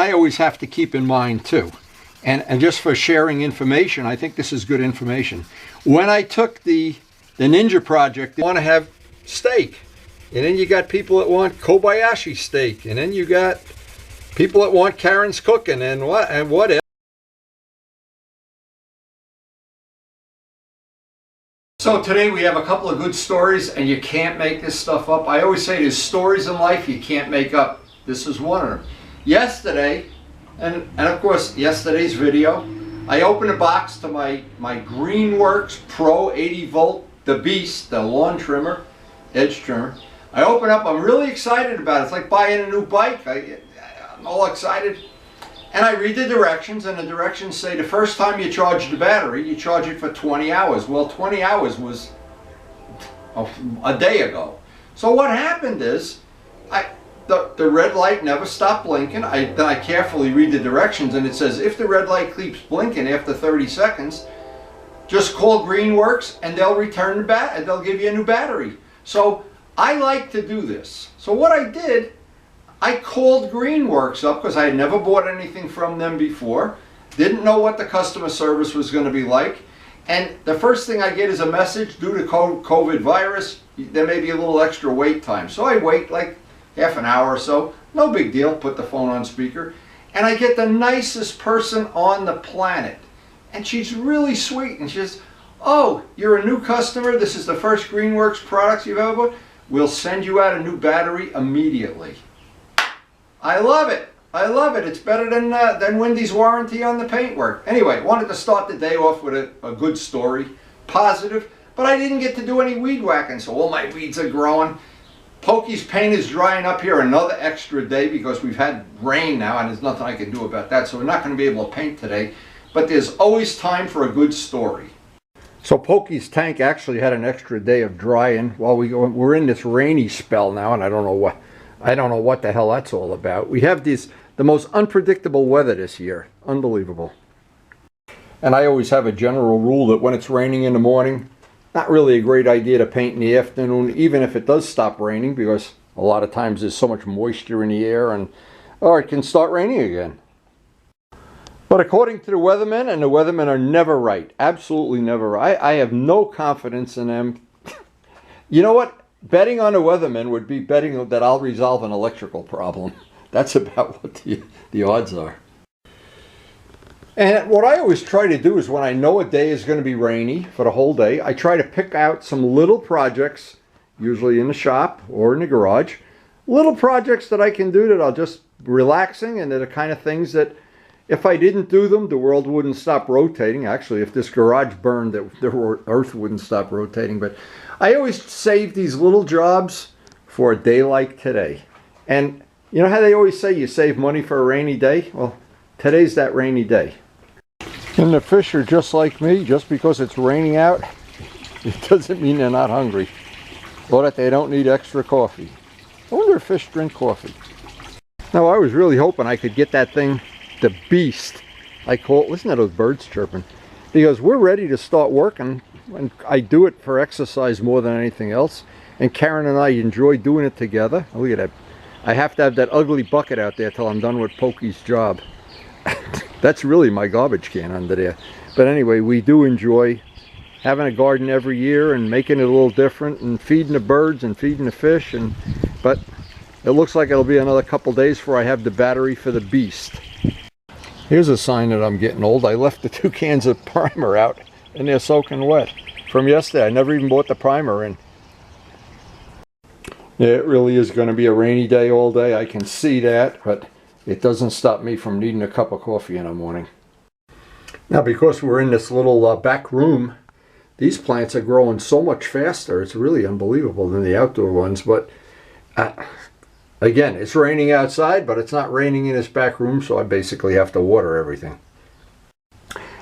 I always have to keep in mind too, and just for sharing information, I think this is good information. When I took the Ninja project, they want to have steak, and then you got people that want Kobayashi steak, and then you got people that want Karen's Cooking and what else. So today we have a couple of good stories, and you can't make this stuff up. I always say there's stories in life you can't make up. This is one of them. Yesterday, and of course yesterday's video, I opened a box to my Greenworks Pro 80 volt, the Beast, the lawn trimmer, edge trimmer. I open up, I'm really excited about it. It's like buying a new bike. I'm all excited. And I read the directions, and the directions say the first time you charge the battery, you charge it for 20 hours. Well, 20 hours was a day ago. So what happened is, the red light never stopped blinking. Then I carefully read the directions, and it says if the red light keeps blinking after 30 seconds, just call Greenworks and they'll return the bat. They'll give you a new battery. So I like to do this. So what I did, I called Greenworks up because I had never bought anything from them before. Didn't know what the customer service was going to be like. And the first thing I get is a message, due to COVID virus, there may be a little extra wait time. So I wait like half an hour or so. No big deal. Put the phone on speaker. And I get the nicest person on the planet. And she's really sweet. And she says, "Oh, you're a new customer. This is the first Greenworks products you've ever bought. We'll send you out a new battery immediately." I love it. I love it. It's better than Wendy's warranty on the paintwork. Anyway, wanted to start the day off with a good story, positive, but I didn't get to do any weed whacking, so all my weeds are growing. Pokey's paint is drying up here another extra day because we've had rain now, and there's nothing I can do about that, so we're not going to be able to paint today, but there's always time for a good story. So Pokey's tank actually had an extra day of drying while we're in this rainy spell now, and I don't know what the hell that's all about. We have the most unpredictable weather this year. Unbelievable. And I always have a general rule that when it's raining in the morning, not really a great idea to paint in the afternoon, even if it does stop raining, because a lot of times there's so much moisture in the air, or it can start raining again. But according to the weathermen, and the weathermen are never right, absolutely never right. I have no confidence in them. You know what? Betting on a weatherman would be betting that I'll resolve an electrical problem. That's about what the odds are. And what I always try to do is when I know a day is going to be rainy for the whole day, I try to pick out some little projects, usually in the shop or in the garage, little projects that I can do that are just relaxing, and they're the kind of things that if I didn't do them, the world wouldn't stop rotating. Actually, if this garage burned, the earth wouldn't stop rotating. But I always save these little jobs for a day like today. And you know how they always say you save money for a rainy day? Well, today's that rainy day. And the fish are just like me. Just because it's raining out, it doesn't mean they're not hungry, or that they don't need extra coffee. I wonder if fish drink coffee. Now, I was really hoping I could get that thing, the Beast, I call it. Listen to those birds chirping, because we're ready to start working, and I do it for exercise more than anything else, and Karen and I enjoy doing it together. Look at that. I have to have that ugly bucket out there till I'm done with Pokey's job. That's really my garbage can under there. But anyway, we do enjoy having a garden every year and making it a little different and feeding the birds and feeding the fish. But it looks like it'll be another couple days before I have the battery for the Beast. Here's a sign that I'm getting old. I left the 2 cans of primer out and they're soaking wet from yesterday. I never even bought the primer in. Yeah, it really is going to be a rainy day all day. I can see that, but it doesn't stop me from needing a cup of coffee in the morning. Now, because we're in this little back room, these plants are growing so much faster. It's really unbelievable than the outdoor ones. But again, it's raining outside, but it's not raining in this back room, so I basically have to water everything.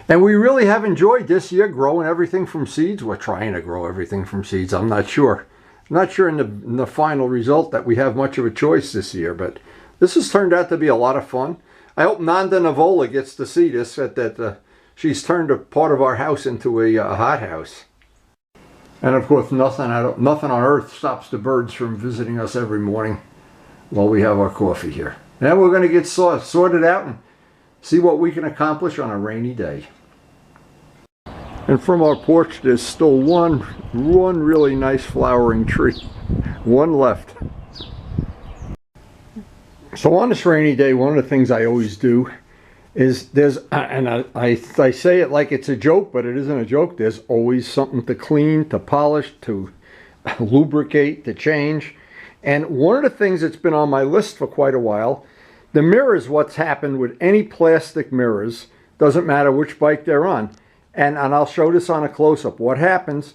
And we really have enjoyed this year growing everything from seeds. We're trying to grow everything from seeds. I'm not sure. I'm not sure in the final result that we have much of a choice this year, but this has turned out to be a lot of fun. I hope Nanda Navola gets to see this, that she's turned a part of our house into a hothouse. And of course, nothing on earth stops the birds from visiting us every morning while we have our coffee here. Now we're going to get sorted out and see what we can accomplish on a rainy day. And from our porch, there's still one really nice flowering tree. One left. So on this rainy day, one of the things I always do is I say it like it's a joke, but it isn't a joke. There's always something to clean, to polish, to lubricate, to change. And one of the things that's been on my list for quite a while, the mirrors, what's happened with any plastic mirrors, doesn't matter which bike they're on. And I'll show this on a close-up. What happens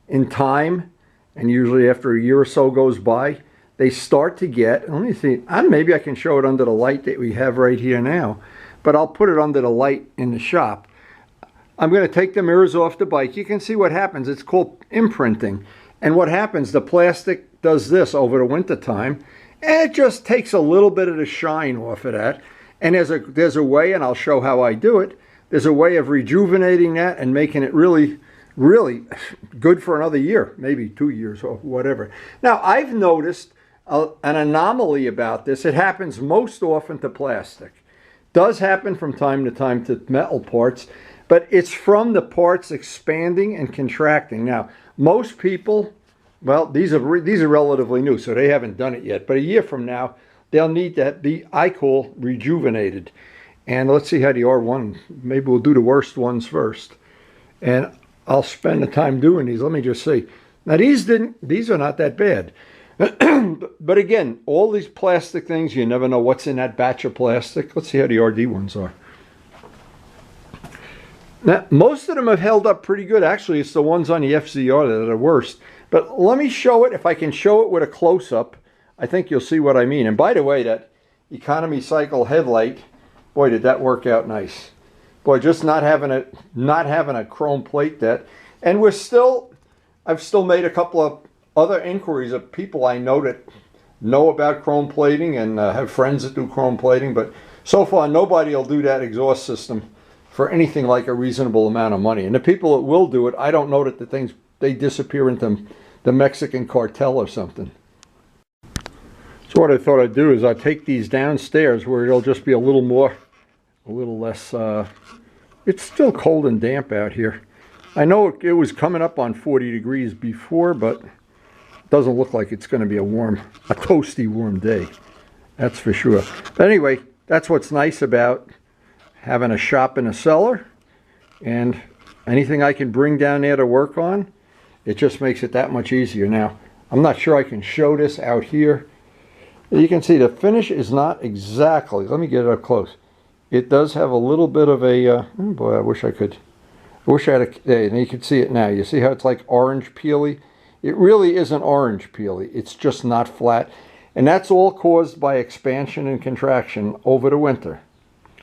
in time, and usually after a year or so goes by, they start to get, let me see, maybe I can show it under the light that we have right here now, but I'll put it under the light in the shop. I'm going to take the mirrors off the bike. You can see what happens. It's called imprinting. And what happens, the plastic does this over the winter time, and it just takes a little bit of the shine off of that. And there's a way, and I'll show how I do it, there's a way of rejuvenating that and making it really, really good for another year, maybe 2 years or whatever. Now, I've noticed an anomaly about this. It happens most often to plastic. Does happen from time to time to metal parts, but it's from the parts expanding and contracting. Now, most people, well, these are relatively new, so they haven't done it yet. But a year from now, they'll need to be, I call, rejuvenated. And let's see how the R1, maybe we'll do the worst ones first. And I'll spend the time doing these. Let me just see. Now, these are not that bad. But again, all these plastic things, you never know what's in that batch of plastic. Let's see how the RD ones are. Now, most of them have held up pretty good. Actually, it's the ones on the FZR that are the worst. But let me show it. If I can show it with a close-up, I think you'll see what I mean. And by the way, that economy cycle headlight, boy, did that work out nice. Boy, just not having a chrome plate that. And I've still made a couple of other inquiries of people I know that know about chrome plating and have friends that do chrome plating, but so far nobody will do that exhaust system for anything like a reasonable amount of money. And the people that will do it, I don't know that they disappear into the Mexican cartel or something. So what I thought I'd do is I'd take these downstairs where it'll just be a little less, it's still cold and damp out here. I know it was coming up on 40 degrees before, but doesn't look like it's going to be a toasty warm day. That's for sure. But anyway, that's what's nice about having a shop in a cellar, and anything I can bring down there to work on, it just makes it that much easier. Now, I'm not sure I can show this out here. You can see the finish is not exactly, let me get it up close. It does have a little bit of a, boy, I wish I had there, and you can see it now. You see how it's like orange peely? It really isn't orange peely. It's just not flat. And that's all caused by expansion and contraction over the winter.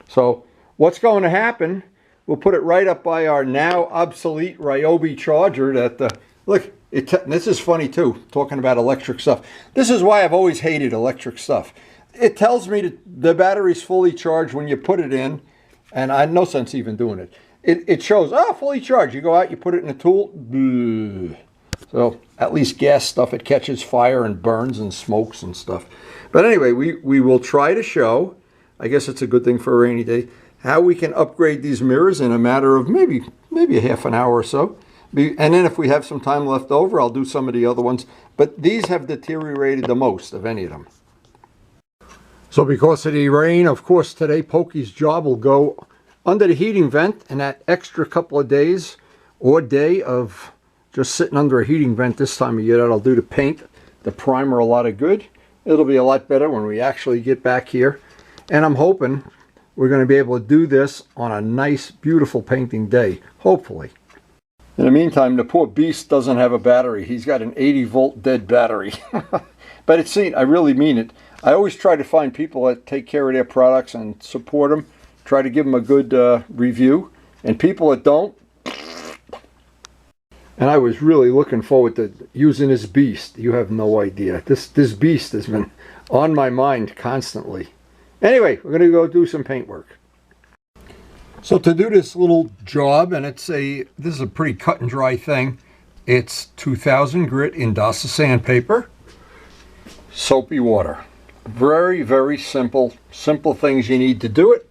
So what's going to happen, we'll put it right up by our now obsolete Ryobi charger that, look, this is funny too, talking about electric stuff. This is why I've always hated electric stuff. It tells me that the battery's fully charged when you put it in, and I had no sense even doing it. It shows, fully charged. You go out, you put it in a tool, bleh. So at least gas stuff, it catches fire and burns and smokes and stuff. But anyway, we will try to show, I guess it's a good thing for a rainy day, how we can upgrade these mirrors in a matter of maybe a half an hour or so. And then if we have some time left over, I'll do some of the other ones. But these have deteriorated the most of any of them. So because of the rain, of course, today Pokey's job will go under the heating vent, and that extra couple of days or day of just sitting under a heating vent this time of year, that'll do the paint, the primer a lot of good. It'll be a lot better when we actually get back here. And I'm hoping we're going to be able to do this on a nice, beautiful painting day, hopefully. In the meantime, the poor beast doesn't have a battery. He's got an 80-volt dead battery. But it's seen, I really mean it. I always try to find people that take care of their products and support them, try to give them a good review. And people that don't, and I was really looking forward to using this beast. You have no idea. This beast has been on my mind constantly. Anyway, we're going to go do some paint work. So to do this little job, and this is a pretty cut and dry thing. It's 2000 grit Indasa sandpaper, soapy water. Very, very simple things you need to do it.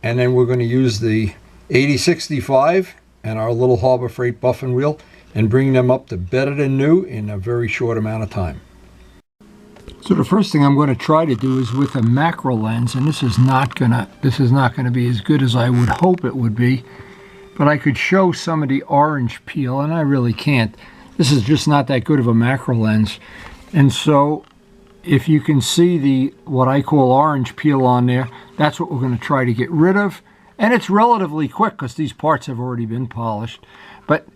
And then we're going to use the 8065 and our little Harbor Freight buffing wheel and bring them up to better than new in a very short amount of time. So the first thing I'm going to try to do is with a macro lens, and this is not going to be as good as I would hope it would be, but I could show some of the orange peel, and I really can't. This is just not that good of a macro lens. And so if you can see the what I call orange peel on there, that's what we're going to try to get rid of. And it's relatively quick because these parts have already been polished. But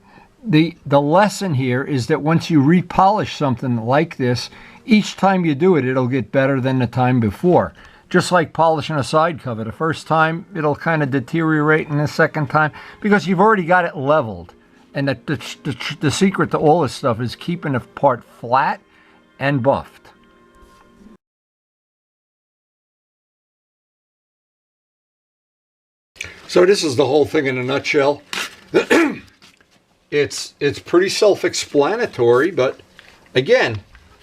the lesson here is that once you repolish something like this, each time you do it, it'll get better than the time before. Just like polishing a side cover. The first time, it'll kind of deteriorate, and the second time, because you've already got it leveled. And the secret to all this stuff is keeping the part flat and buffed. So this is the whole thing in a nutshell. It's pretty self-explanatory, but again,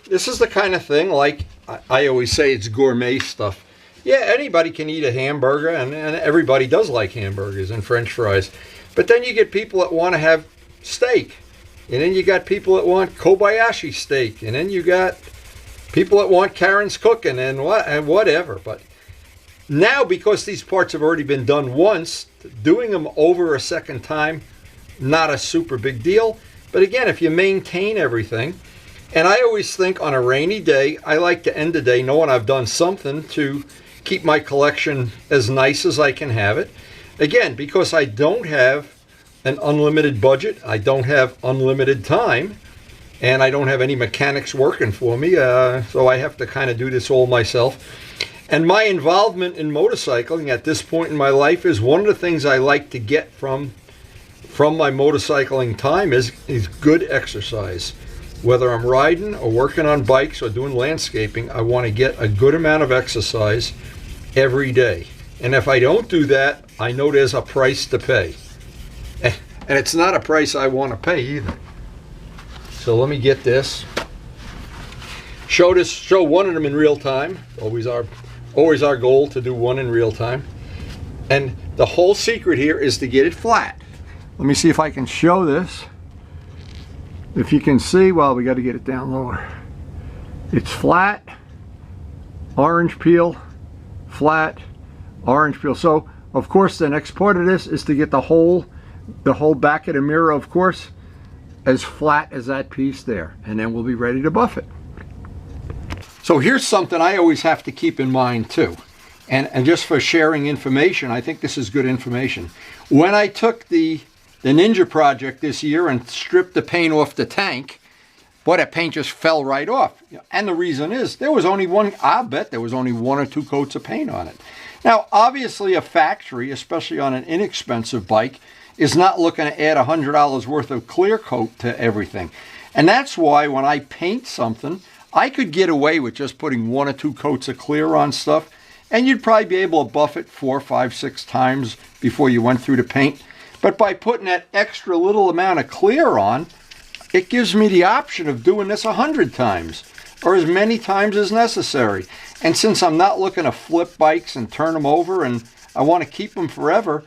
this is the kind of thing, like I always say, it's gourmet stuff. Yeah, anybody can eat a hamburger, and everybody does like hamburgers and French fries. But then you get people that want to have steak, and then you got people that want Kobayashi steak, and then you got people that want Karen's cooking and whatever. But now, because these parts have already been done once, doing them over a second time, not a super big deal. But again, if you maintain everything, and I always think on a rainy day, I like to end the day knowing I've done something to keep my collection as nice as I can have it. Again, because I don't have an unlimited budget, I don't have unlimited time, and I don't have any mechanics working for me, so I have to kind of do this all myself. And my involvement in motorcycling at this point in my life is one of the things I like to get from my motorcycling time is good exercise. Whether I'm riding or working on bikes or doing landscaping, I want to get a good amount of exercise every day. And if I don't do that, I know there's a price to pay. And it's not a price I want to pay either. So let me get this. Show one of them in real time. Always our goal to do one in real time. And the whole secret here is to get it flat. Let me see if I can show this. If you can see, well, we got to get it down lower. It's flat, orange peel, flat, orange peel. So, of course, the next part of this is to get the whole back of the mirror, of course, as flat as that piece there. And then we'll be ready to buff it. So here's something I always have to keep in mind too. And just for sharing information, I think this is good information. When I took the Ninja project this year and stripped the paint off the tank, boy, that paint just fell right off. And the reason is, there was only one, I'll bet there was only 1 or 2 coats of paint on it. Now, obviously a factory, especially on an inexpensive bike, is not looking to add $100 worth of clear coat to everything. And that's why when I paint something, I could get away with just putting 1 or 2 coats of clear on stuff, and you'd probably be able to buff it 4, 5, 6 times before you went through the paint. But by putting that extra little amount of clear on, it gives me the option of doing this 100 times or as many times as necessary. And since I'm not looking to flip bikes and turn them over and I want to keep them forever,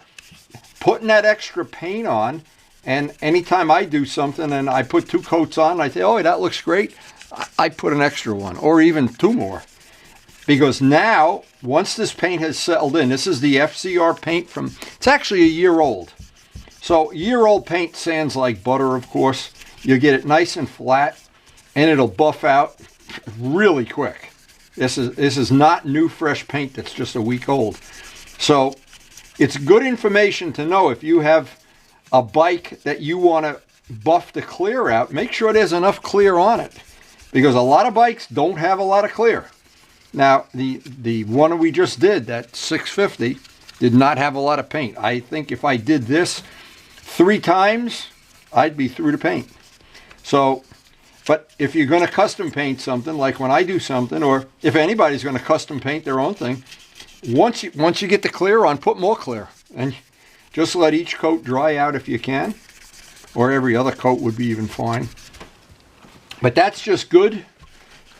putting that extra paint on, and anytime I do something and I put 2 coats on, I say, oh, that looks great, I put an extra one or even 2 more. Because now, once this paint has settled in, this is the FCR paint from, it's actually a year old. So year-old paint sands like butter, of course. You'll get it nice and flat, and it'll buff out really quick. This is not new, fresh paint that's just a week old. So it's good information to know if you have a bike that you want to buff the clear out, make sure there's enough clear on it. Because a lot of bikes don't have a lot of clear. Now, the one we just did, that 650, did not have a lot of paint. I think if I did this 3 times, I'd be through the paint. So, but if you're going to custom paint something, like when I do something, or if anybody's going to custom paint their own thing, once you get the clear on, put more clear. And just let each coat dry out if you can, or every other coat would be even fine. But that's just good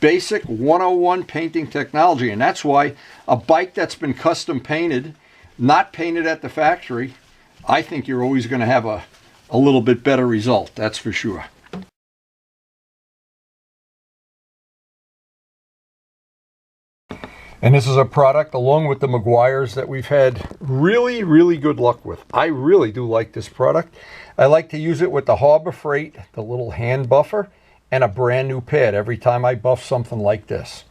basic 101 painting technology, and that's why a bike that's been custom painted, not painted at the factory, I think you're always going to have a little bit better result, that's for sure. And this is a product, along with the Meguiar's, that we've had really, really good luck with. I really do like this product. I like to use it with the Harbor Freight, the little hand buffer, and a brand new pad every time I buff something like this.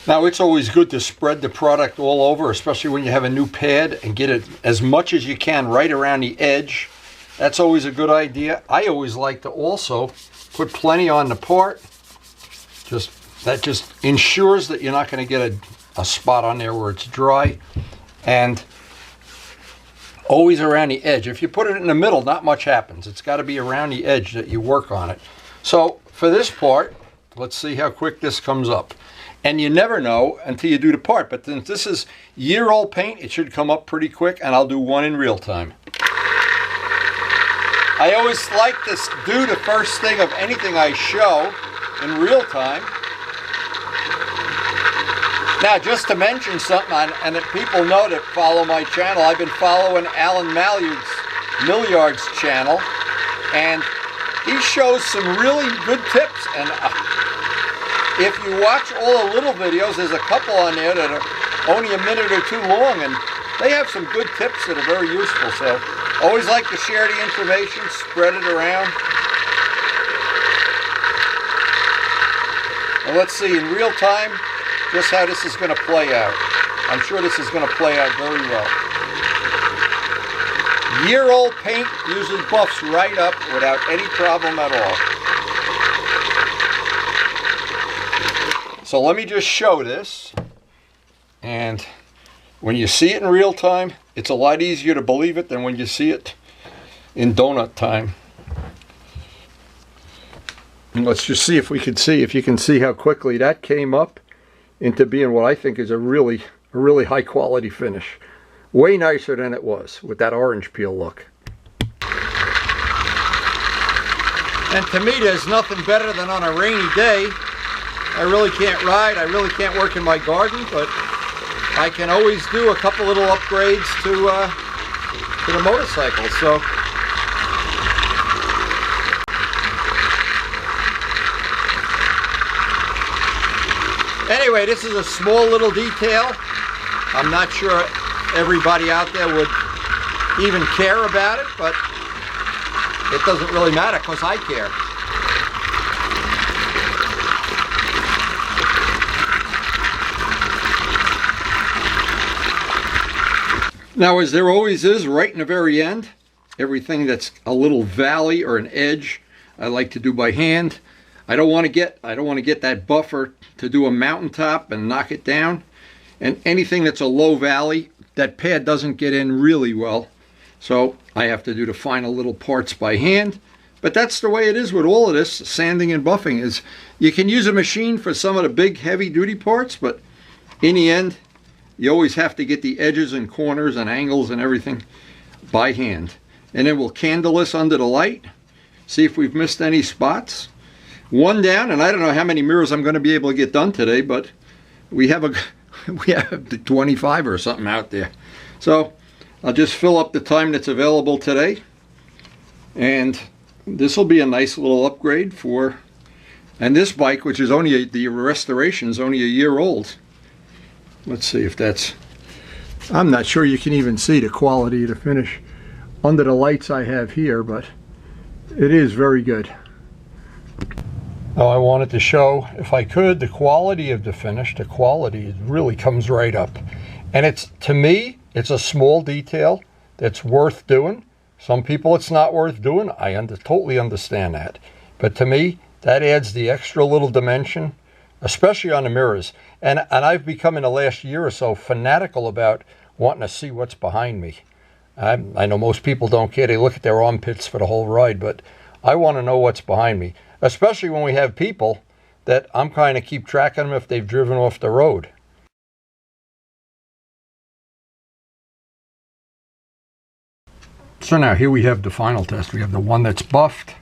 Now, it's always good to spread the product all over, especially when you have a new pad, and get it as much as you can right around the edge. That's always a good idea. I always like to also put plenty on the part. That just ensures that you're not going to get a spot on there where it's dry. And always around the edge. If you put it in the middle, not much happens. It's got to be around the edge that you work on it. So for this part, let's see how quick this comes up. And you never know until you do the part. But since this is year-old paint, it should come up pretty quick, and I'll do one in real time. I always like to do the first thing of anything I show in real time. Now, just to mention something, and that people know that follow my channel, I've been following Alan Milliard's channel, and he shows some really good tips. And if you watch all the little videos, there's a couple on there that are only a minute or two long, and they have some good tips that are very useful. So, always like to share the information, spread it around. And let's see, in real time, just how this is going to play out. I'm sure this is going to play out very well. Year-old paint usually buffs right up without any problem at all. So let me just show this. And when you see it in real time, it's a lot easier to believe it than when you see it in donut time. And let's just see if you can see how quickly that came up into being what I think is a really high quality finish. Way nicer than it was with that orange peel look. And to me, there's nothing better than on a rainy day. I really can't ride, I really can't work in my garden, but I can always do a couple little upgrades to the motorcycle. So anyway, this is a small little detail. I'm not sure everybody out there would even care about it, but it doesn't really matter because I care. Now, as there always is right in the very end, everything that's a little valley or an edge, I like to do by hand. I don't want to get that buffer to do a mountaintop and knock it down. And anything that's a low valley, that pad doesn't get in really well. So I have to do the final little parts by hand. But that's the way it is with all of this sanding and buffing. Is you can use a machine for some of the big heavy duty parts, but in the end, you always have to get the edges and corners and angles and everything by hand. And then we'll candle this under the light, see if we've missed any spots. One down, and I don't know how many mirrors I'm going to be able to get done today, but we have 25 or something out there. So I'll just fill up the time that's available today, and this will be a nice little upgrade for, and this bike, which is only the restoration is only a year old. Let's see if that's, I'm not sure you can even see the quality of the finish under the lights I have here, but it is very good. Now, I wanted to show, if I could, the quality of the finish. The quality really comes right up. And it's, to me, it's a small detail that's worth doing. Some people it's not worth doing. I totally understand that. But to me, that adds the extra little dimension, especially on the mirrors. And I've become, in the last year or so, fanatical about wanting to see what's behind me. I know most people don't care. They look at their armpits for the whole ride, but I want to know what's behind me. Especially when we have people that I'm kind of keep track of them if they've driven off the road. So now here we have the final test. We have the one that's buffed,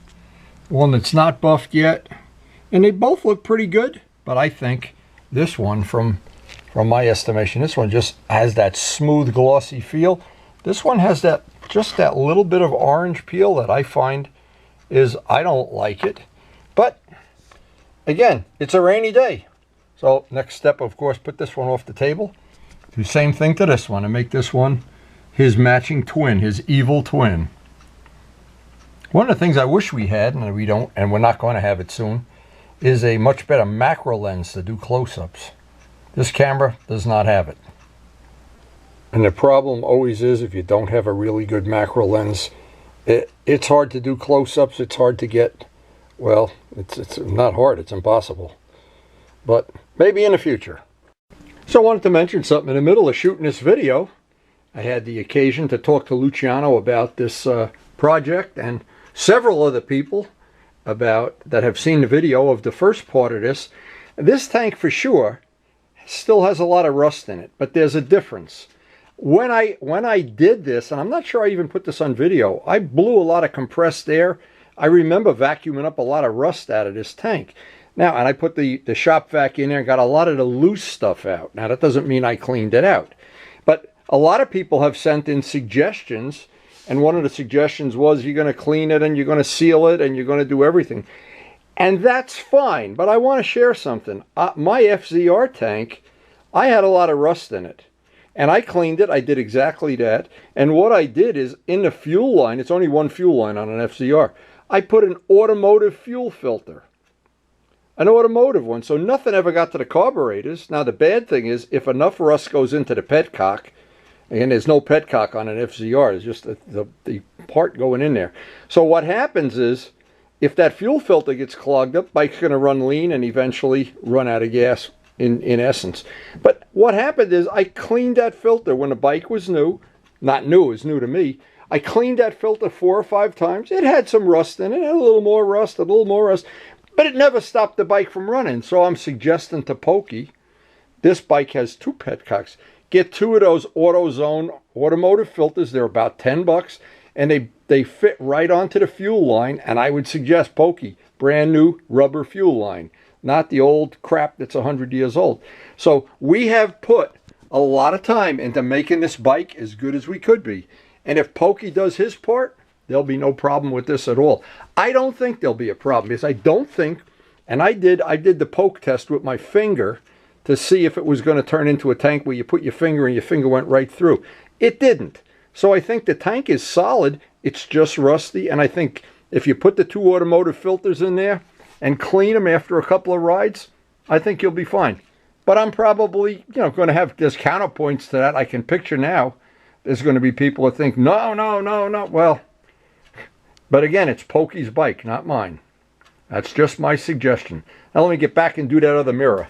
one that's not buffed yet, And they both look pretty good, but I think this one, from my estimation, this one just has that smooth, glossy feel. This one has that, just that little bit of orange peel that I find is, I don't like it. But again, it's a rainy day. So next step, of course, put this one off the table. Do the same thing to this one and make this one his matching twin, his evil twin. One of the things I wish we had, and we don't, and we're not going to have it soon, is a much better macro lens to do close-ups. This camera does not have it. And the problem always is, if you don't have a really good macro lens, it's hard to do close-ups. It's hard to get, well, it's not hard, it's impossible. But maybe in the future. So I wanted to mention something. In the middle of shooting this video, I had the occasion to talk to Luciano about this project, and several other people that have seen the video of the first part of this. This tank for sure still has a lot of rust in it, but there's a difference. When I did this, and I'm not sure I even put this on video, I blew a lot of compressed air. I remember vacuuming up a lot of rust out of this tank. Now, and I put the shop vac in there and got a lot of the loose stuff out. Now, that doesn't mean I cleaned it out. But a lot of people have sent in suggestions, and one of the suggestions was you're going to clean it and you're going to seal it and you're going to do everything. And that's fine, but I want to share something. My FZR tank, I had a lot of rust in it. And I cleaned it. I did exactly that. And what I did is, in the fuel line, it's only one fuel line on an FZR, I put an automotive fuel filter. An automotive one, so nothing ever got to the carburetors. Now, the bad thing is, if enough rust goes into the petcock, and there's no petcock on an FZR, it's just the part going in there. So what happens is, if that fuel filter gets clogged up, bike's going to run lean and eventually run out of gas in essence. But what happened is, I cleaned that filter when the bike was new. Not new, it was new to me. I cleaned that filter 4 or 5 times. It had some rust in it, a little more rust, a little more rust. But it never stopped the bike from running. So I'm suggesting to Pokey, this bike has 2 petcocks. Get 2 of those AutoZone automotive filters. They're about $10, and they fit right onto the fuel line. And I would suggest Pokey, brand new rubber fuel line, not the old crap that's 100 years old. So we have put a lot of time into making this bike as good as we could be. And if Pokey does his part, there'll be no problem with this at all. I don't think there'll be a problem, because I don't think, and I did the poke test with my finger to see if it was going to turn into a tank where you put your finger and your finger went right through. It didn't. So I think the tank is solid. It's just rusty. And I think if you put the 2 automotive filters in there and clean them after a couple of rides, I think you'll be fine. But I'm probably, going to have, there's counterpoints to that. I can picture now, there's going to be people that think, no. Well, but again, it's Pokey's bike, not mine. That's just my suggestion. Now let me get back and do that other mirror.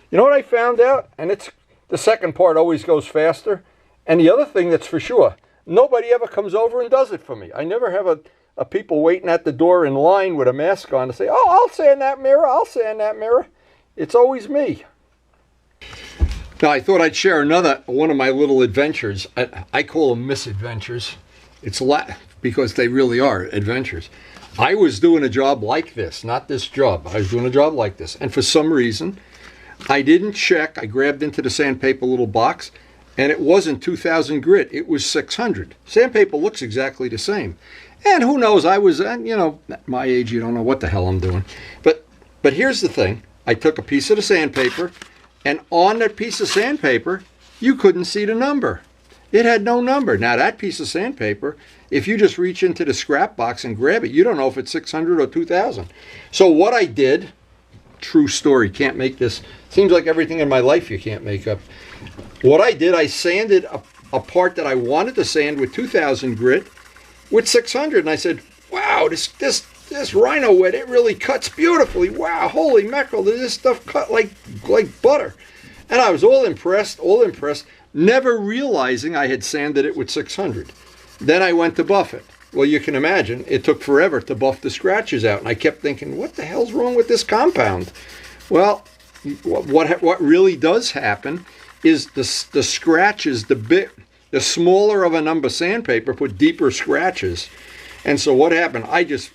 You know what I found out? And it's the second part always goes faster. And the other thing that's for sure, nobody ever comes over and does it for me. I never have a people waiting at the door in line with a mask on to say, oh, I'll sand that mirror, I'll sand that mirror. It's always me. Now, I thought I'd share one of my little adventures. I call them misadventures. It's because they really are adventures. I was doing a job like this, not this job. I was doing a job like this. And for some reason, I didn't check. I grabbed into the sandpaper little box, and it wasn't 2000 grit. It was 600. Sandpaper looks exactly the same. And who knows, I was, at my age, you don't know what the hell I'm doing. But here's the thing. I took a piece of the sandpaper, and on that piece of sandpaper, you couldn't see the number. It had no number. Now, that piece of sandpaper, if you just reach into the scrap box and grab it, you don't know if it's 600 or 2000. So what I did, true story, can't make this, seems like everything in my life you can't make up. What I did, I sanded a part that I wanted to sand with 2000 grit with 600, and I said, wow, this Rhino wet, it really cuts beautifully. Wow, holy mackerel, this stuff cut like butter. And I was all impressed, never realizing I had sanded it with 600. Then I went to buff it. Well, you can imagine, it took forever to buff the scratches out, and I kept thinking, what the hell's wrong with this compound? Well, what really does happen is the scratches, the smaller of a number sandpaper put deeper scratches. And so what happened, I just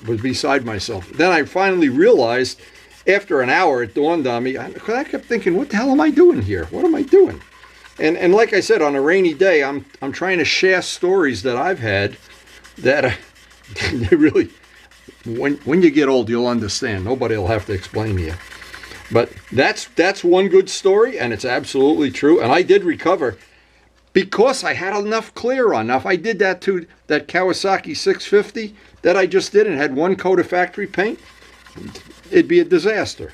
was beside myself. Then I finally realized, after an hour, it dawned on me, I kept thinking, what the hell am I doing here? What am I doing? And like I said, on a rainy day, I'm trying to share stories that I've had that they really, when you get old, you'll understand. Nobody will have to explain to you. But that's one good story, and it's absolutely true. And I did recover because I had enough clear on. Now, if I did that to that Kawasaki 650 that I just did and had one coat of factory paint, it'd be a disaster.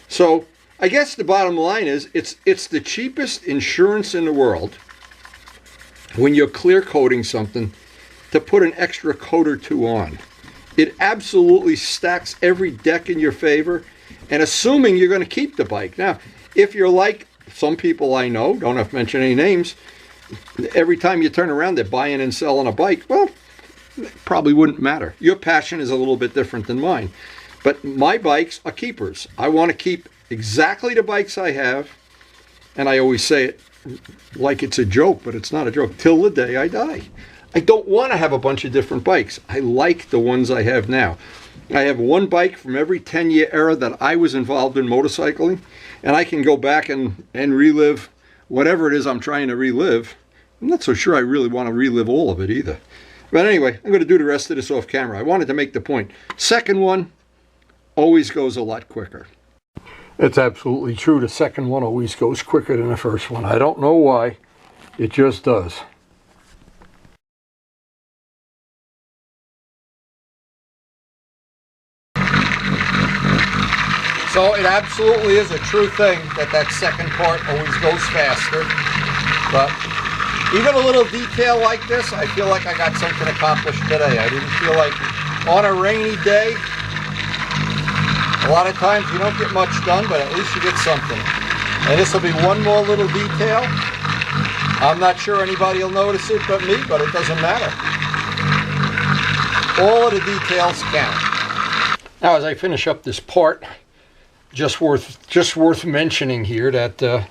So I guess the bottom line is it's the cheapest insurance in the world when you're clear coating something to put an extra coat or two on. It absolutely stacks every deck in your favor, and assuming you're going to keep the bike. Now, if you're like some people I know, don't have to mention any names, every time you turn around they're buying and selling a bike, well, it probably wouldn't matter. Your passion is a little bit different than mine. But my bikes are keepers. I want to keep exactly the bikes I have, and I always say it like it's a joke, but it's not a joke, till the day I die. I don't want to have a bunch of different bikes. I like the ones I have now. I have one bike from every 10-year era that I was involved in motorcycling, and I can go back and relive whatever it is I'm trying to relive. I'm not so sure I really want to relive all of it either. But anyway, I'm going to do the rest of this off camera. I wanted to make the point. Second one always goes a lot quicker. It's absolutely true. The second one always goes quicker than the first one. I don't know why. It just does. So it absolutely is a true thing that second part always goes faster. But even a little detail like this, I feel like I got something accomplished today. I didn't feel like on a rainy day, a lot of times you don't get much done, but at least you get something. And this will be one more little detail. I'm not sure anybody will notice it but me, but it doesn't matter. All of the details count. Now, as I finish up this part, just worth mentioning here that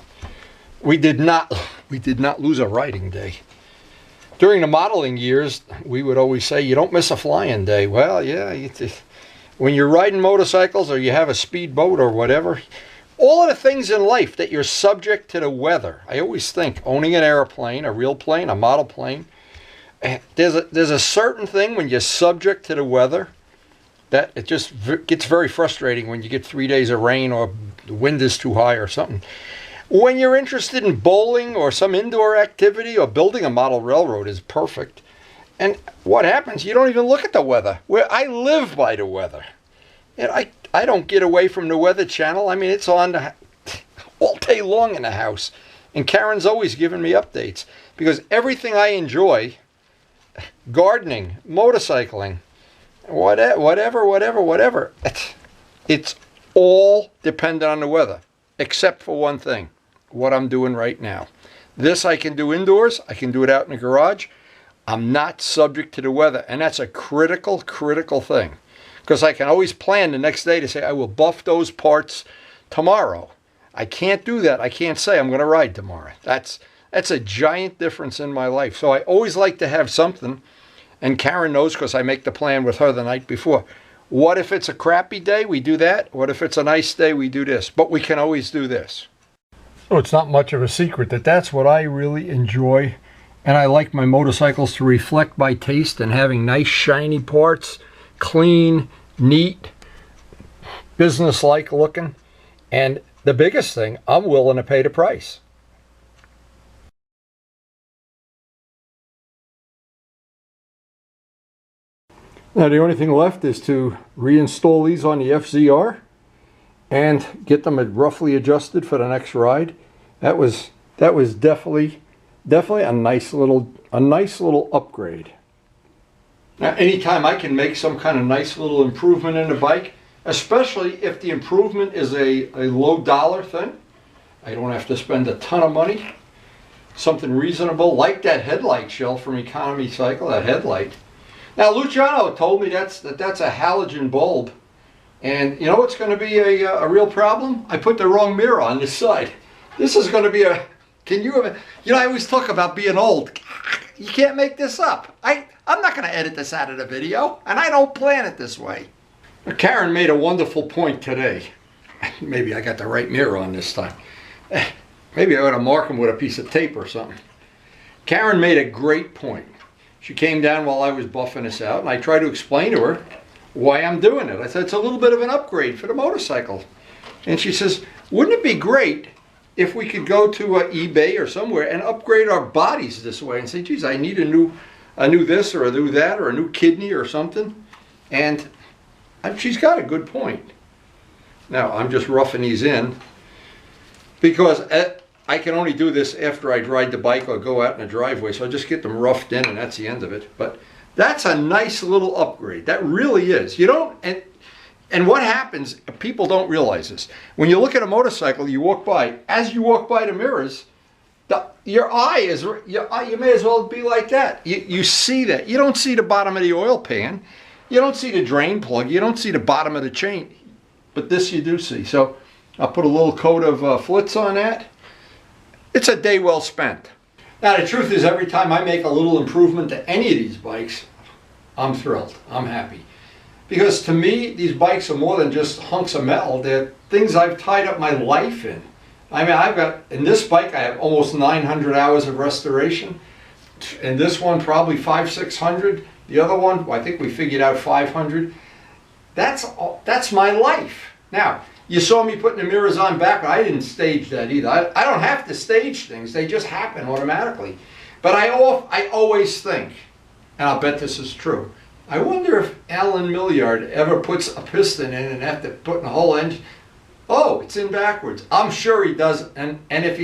we did not lose a riding day. During the modeling years, we would always say you don't miss a flying day. Well, yeah, when you're riding motorcycles or you have a speedboat or whatever, all of the things in life that you're subject to the weather. I always think owning an airplane, a real plane, a model plane, there's a certain thing when you're subject to the weather that it just gets very frustrating when you get 3 days of rain or the wind is too high or something. When you're interested in bowling or some indoor activity or building a model railroad is perfect. And what happens? You don't even look at the weather. I live by the weather. And I don't get away from the Weather Channel. I mean, it's on all day long in the house. And Karen's always giving me updates. Because everything I enjoy, gardening, motorcycling, whatever, it's all dependent on the weather. Except for one thing, what I'm doing right now. This I can do indoors. I can do it out in the garage. I'm not subject to the weather, and that's a critical thing, because I can always plan the next day to say I will buff those parts tomorrow. I can't do that. I can't say I'm going to ride tomorrow. That's a giant difference in my life. So I always like to have something, and Karen knows because I make the plan with her the night before. What if it's a crappy day? We do that. What if it's a nice day? We do this. But we can always do this. So it's not much of a secret that that's what I really enjoy. And I like my motorcycles to reflect my taste and having nice shiny parts, clean, neat, business-like looking. And the biggest thing, I'm willing to pay the price. Now the only thing left is to reinstall these on the FZR and get them roughly adjusted for the next ride. That was definitely a nice little upgrade. Now anytime I can make some kind of nice little improvement in the bike, especially if the improvement is a low dollar thing, I don't have to spend a ton of money. Something reasonable, like that headlight shell from Economy Cycle, that headlight. Now Luciano told me that's a halogen bulb, and you know what's going to be a real problem? I put the wrong mirror on this side. This is going to be can you know, I always talk about being old. You can't make this up. I'm not going to edit this out of the video, and I don't plan it this way. Karen made a wonderful point today. Maybe I got the right mirror on this time. Maybe I ought to mark them with a piece of tape or something. Karen made a great point. She came down while I was buffing this out, and I tried to explain to her why I'm doing it. I said, it's a little bit of an upgrade for the motorcycle. And she says, wouldn't it be great if we could go to eBay or somewhere and upgrade our bodies this way and say, geez, I need a new this or a new that or a new kidney or something. And she's got a good point. Now, I'm just roughing these in because I can only do this after I ride the bike or go out in the driveway. So I just get them roughed in and that's the end of it. But that's a nice little upgrade. That really is. You don't, and what happens, people don't realize this. When you look at a motorcycle, you walk by, as you walk by the mirrors, your eye is, you may as well be like that. You see that. You don't see the bottom of the oil pan. You don't see the drain plug. You don't see the bottom of the chain. But this you do see. So I'll put a little coat of Flitz on that. It's a day well spent. Now the truth is, every time I make a little improvement to any of these bikes, I'm thrilled. I'm happy. Because to me, these bikes are more than just hunks of metal. They're things I've tied up my life in. I mean, I've got, in this bike, I have almost 900 hours of restoration. In this one, probably 500-600. The other one, well, I think we figured out 500. That's my life. Now, you saw me putting the mirrors on back. I didn't stage that either. I don't have to stage things. They just happen automatically. But I always think, and I'll bet this is true, I wonder if Alan Milliard ever puts a piston in and after putting a whole engine, oh, it's in backwards. I'm sure he does. And if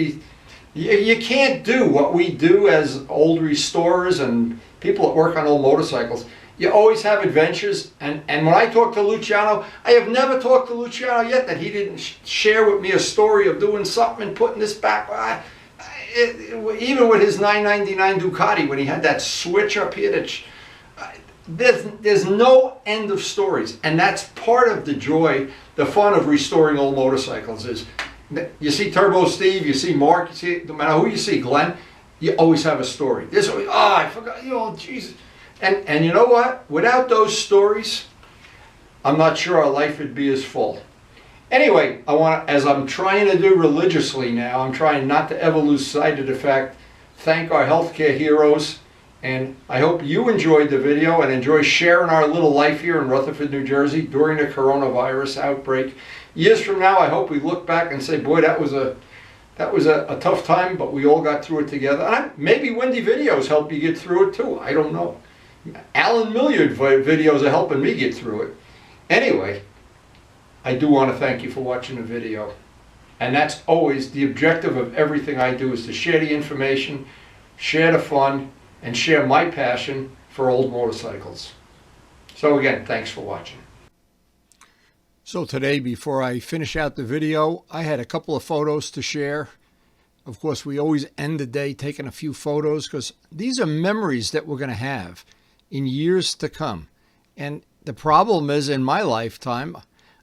you can't do what we do as old restorers and people that work on old motorcycles. You always have adventures. And when I talk to Luciano, I have never talked to Luciano yet that he didn't share with me a story of doing something and putting this back. Even with his 999 Ducati, when he had that switch up here, there's no end of stories. And that's part of the joy, the fun of restoring old motorcycles is, you see Turbo Steve, you see Mark, you see, no matter who you see, Glenn, you always have a story. There's always, oh, I forgot, Jesus. And you know what? Without those stories, I'm not sure our life would be as full. Anyway, as I'm trying to do religiously now, I'm trying not to ever lose sight of the fact, thank our healthcare heroes. And I hope you enjoyed the video and enjoy sharing our little life here in Rutherford, New Jersey during the coronavirus outbreak. Years from now, I hope we look back and say, boy, that was a tough time, but we all got through it together. And maybe Wendy videos help you get through it too. I don't know. Alan Milliard videos are helping me get through it. Anyway, I do want to thank you for watching the video. And that's always the objective of everything I do, is to share the information, share the fun, and share my passion for old motorcycles. So again, thanks for watching. So today, before I finish out the video, I had a couple of photos to share. Of course, we always end the day taking a few photos because these are memories that we're going to have in years to come. And the problem is, in my lifetime,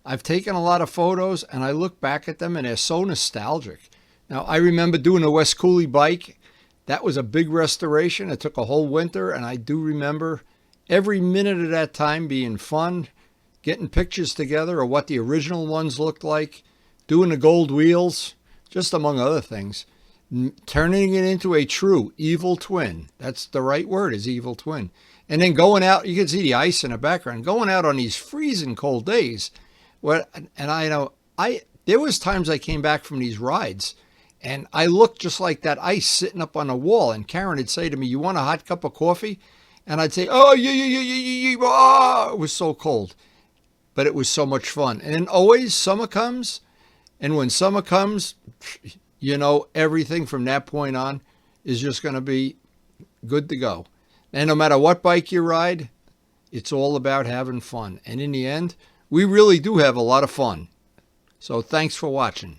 I've taken a lot of photos and I look back at them and they're so nostalgic. Now, I remember doing a West Cooley bike. That was a big restoration. It took a whole winter, and I do remember every minute of that time being fun, getting pictures together of what the original ones looked like, doing the gold wheels, just among other things, turning it into a true evil twin. That's the right word, is evil twin. And then going out, you can see the ice in the background, going out on these freezing cold days. And I know, there was times I came back from these rides, and I looked just like that ice sitting up on a wall. And Karen would say to me, you want a hot cup of coffee? And I'd say, oh, yeah, oh, it was so cold. But it was so much fun. And then always summer comes. And when summer comes, you know, everything from that point on is just going to be good to go. And no matter what bike you ride, it's all about having fun. And in the end, we really do have a lot of fun. So thanks for watching.